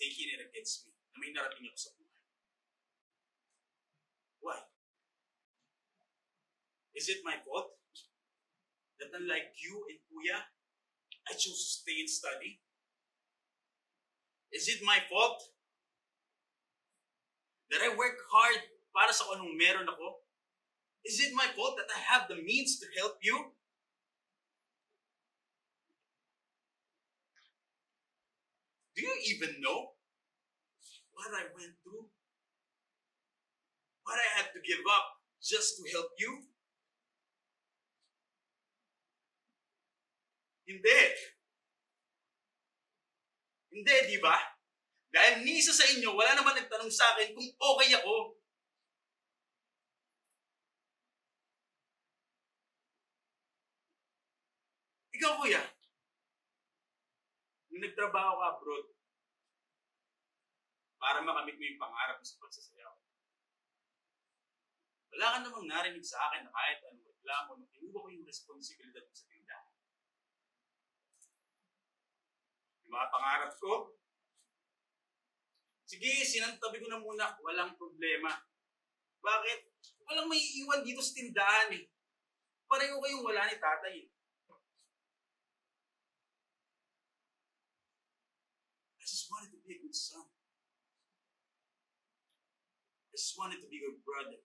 taking it against me na may narating ako sa buhay. Why? Is it my fault that unlike you and Kuya, I chose to stay and study? Is it my fault that I work hard para sa kung anong meron ako? Is it my fault that I have the means to help you? Do you even know what I went through? What I had to give up just to help you? Hindi. Hindi, di ba? Dahil ni isa sa inyo, wala naman nagtanong sa akin kung okay ako. Ikaw, Kuya, nung nagtrabaho ka abroad, para makamit mo yung pangarap mo sa pagsasayaw, wala ka namang narinig sa akin na kahit ano reklamo nung kinuha ko yung responsibilidad mo sa tindahan. Yung mga pangarap ko, sige, sinantabi ko na muna, walang problema. Bakit? Walang may iwan dito sa tindahan eh. Pareho kayong wala ni tatay eh. I just wanted to be a good son. I just wanted to be a good brother.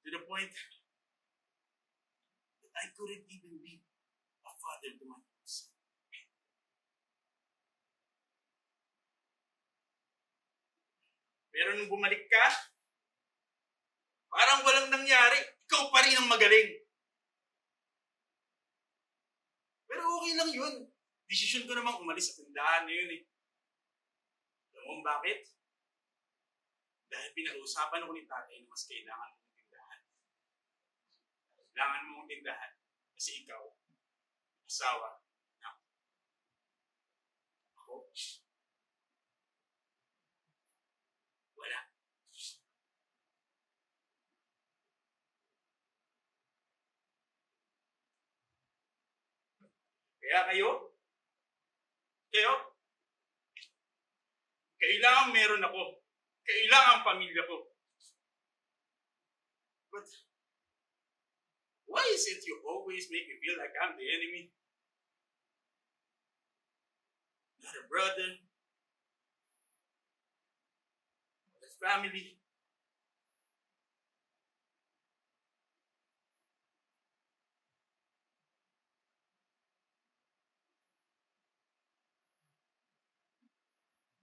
To the point that I couldn't even be a father to my son. Pero nung bumalik ka, parang walang nangyari. Ikaw pa rin ang magaling. Pero okay lang yun. Desisyon ko namang umalis sa tindahan na yun eh. Alam mo bakit? Dahil pinag-uusapan ako ni tatay na mas kailangan mong tindahan. Kailangan mong tindahan. Kasi ikaw, asawa, na ako, wala. Kaya kailangan meron ako. Kailangan pamilya ko. But, why is it you always make me feel like I'm the enemy? Not a brother. Not a family.